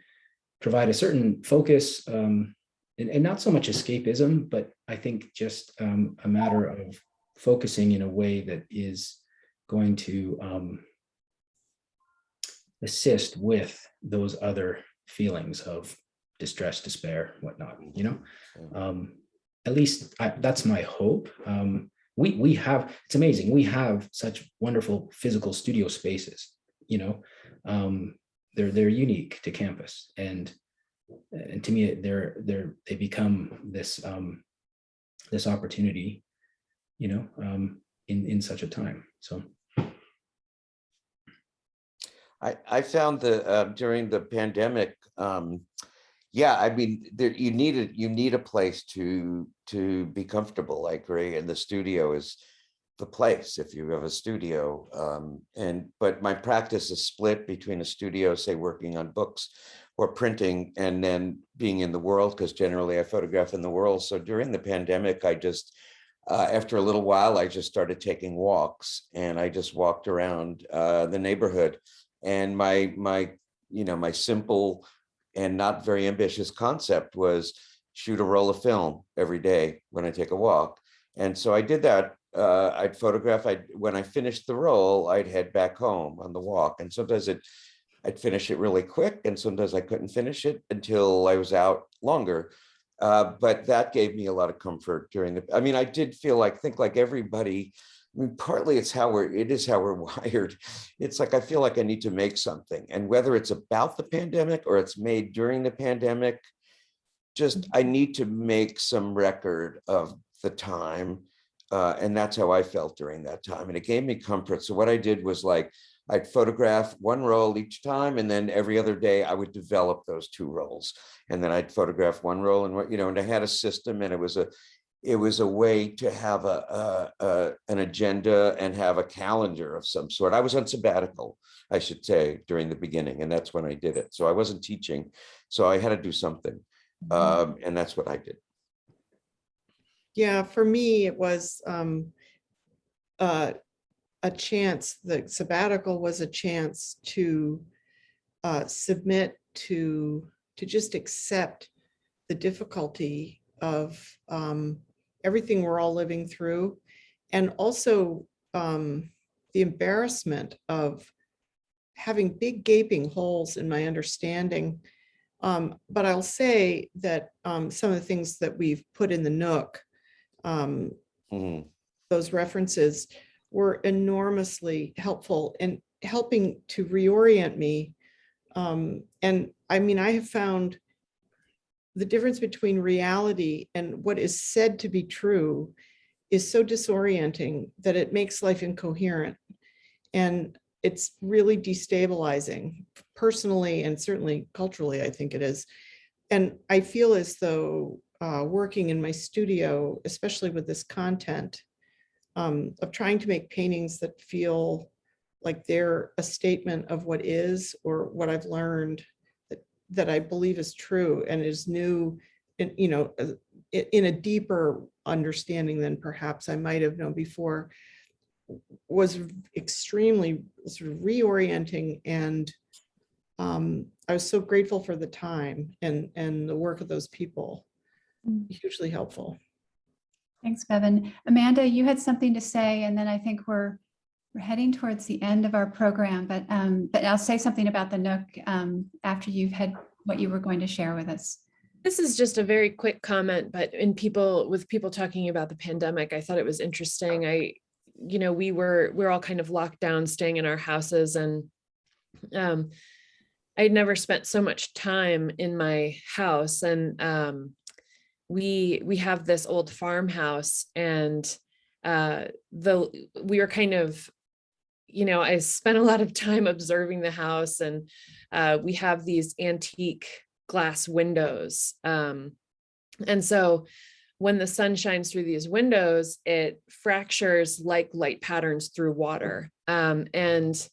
provide a certain focus, and not so much escapism, but I think just a matter of focusing in a way that is going to assist with those other feelings of distress, despair, whatnot, at least that's my hope. We have, it's amazing. We have such wonderful physical studio spaces, they're unique to campus. And to me, they become this opportunity, in such a time. So. I found that during the pandemic, I mean, you need a place to be comfortable. I agree, and the studio is the place if you have a studio. But my practice is split between a studio, say working on books or printing, and then being in the world, because generally I photograph in the world. So during the pandemic, I just after a little while, I just started taking walks, and I just walked around the neighborhood. And my simple and not very ambitious concept was shoot a roll of film every day when I take a walk. And so I did that. I'd photograph. When I finished the roll, I'd head back home on the walk. And sometimes I'd finish it really quick, and sometimes I couldn't finish it until I was out longer. But that gave me a lot of comfort I did think like everybody. I mean, partly it's how we're wired. It's like, I feel like I need to make something, and whether it's about the pandemic or it's made during the pandemic, just, I need to make some record of the time. And that's how I felt during that time. And it gave me comfort. So what I did was like, I'd photograph one roll each time, and then every other day I would develop those 2 rolls. And then I'd photograph one roll, and I had a system, and it was a way to have an agenda and have a calendar of some sort. I was on sabbatical, I should say, during the beginning, and that's when I did it. So I wasn't teaching, so I had to do something, and that's what I did. Yeah, for me, it was a chance. The sabbatical was a chance to submit to just accept the difficulty of everything we're all living through, and also the embarrassment of having big gaping holes in my understanding. But I'll say that some of the things that we've put in the Nook, those references, were enormously helpful in helping to reorient me. And I mean, I have found the difference between reality and what is said to be true is so disorienting that it makes life incoherent. And it's really destabilizing personally, and certainly culturally, I think it is. And I feel as though working in my studio, especially with this content, of trying to make paintings that feel like they're a statement of what is, or what I've learned that I believe is true and is new, in, you know, in a deeper understanding than perhaps I might have known before, was extremely sort of reorienting. And I was so grateful for the time and the work of those people. Hugely helpful. Thanks, Bevin. Amanda, you had something to say, and then I think we're heading towards the end of our program, but I'll say something about the Nook after you've had what you were going to share with us. This is just a very quick comment, but with people talking about the pandemic, I thought it was interesting. We're all kind of locked down, staying in our houses, and I'd never spent so much time in my house. And we have this old farmhouse, and we were kind of, I spent a lot of time observing the house, and we have these antique glass windows. And so when the sun shines through these windows, it fractures like light patterns through water. And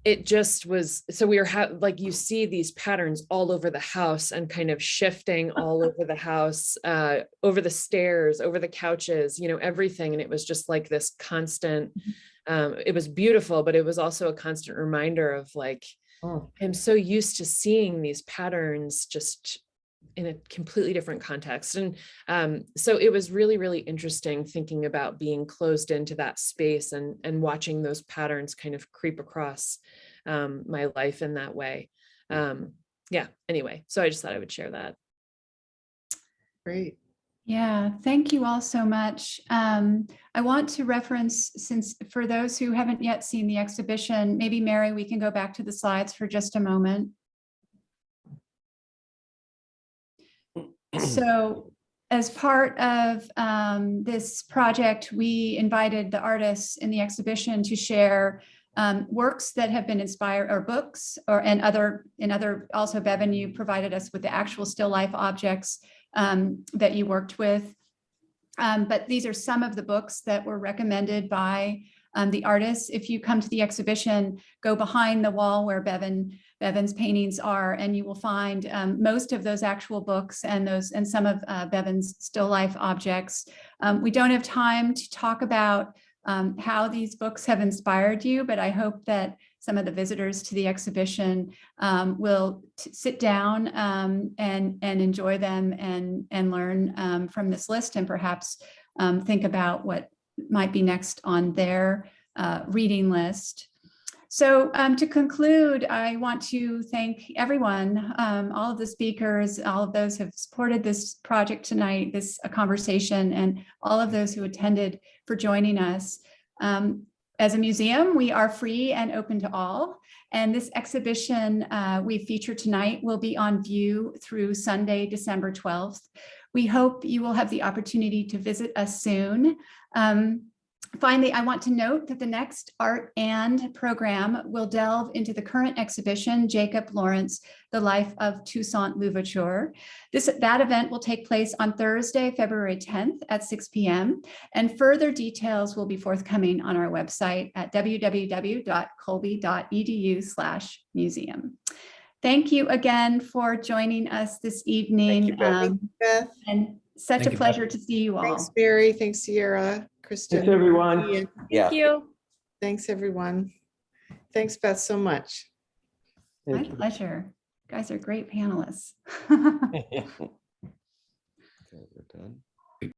it just was, so we were like, you see these patterns all over the house and kind of shifting all over the house, over the stairs, over the couches, everything. And it was just like this constant, it was beautiful, but it was also a constant reminder of like, I'm so used to seeing these patterns just in a completely different context. And so it was really, really interesting thinking about being closed into that space and watching those patterns kind of creep across my life in that way. Anyway, so I just thought I would share that. Great. Yeah, thank you all so much. I want to reference, since for those who haven't yet seen the exhibition, maybe Mary, we can go back to the slides for just a moment. So as part of this project, we invited the artists in the exhibition to share works that have been inspired, or books, and other, also Bevin, you provided us with the actual still life objects that you worked with. But these are some of the books that were recommended by the artists. If you come to the exhibition, go behind the wall where Bevin's paintings are, and you will find most of those actual books and some of Bevin's still life objects. We don't have time to talk about how these books have inspired you, but I hope that some of the visitors to the exhibition will sit down and enjoy them and learn from this list, and perhaps think about what might be next on their reading list. So to conclude, I want to thank everyone, all of the speakers, all of those who have supported this project tonight, this conversation, and all of those who attended for joining us. As a museum, we are free and open to all. And this exhibition we feature tonight will be on view through Sunday, December 12th. We hope you will have the opportunity to visit us soon. Finally, I want to note that the next Art and program will delve into the current exhibition, Jacob Lawrence, The Life of Toussaint Louvature. That event will take place on Thursday, February 10th at 6 p.m. And further details will be forthcoming on our website at www.colby.edu/museum. Thank you again for joining us this evening. Thank you, Beth. And such Thank a you, pleasure Beth. to see you all. Thanks, Barry. Thanks, Sierra, Kristen. Thanks, everyone. Ian. Yeah. Thank you. Thanks, everyone. Thanks, Beth, so much. My Thank you. pleasure. You guys are great panelists. Okay, we're done.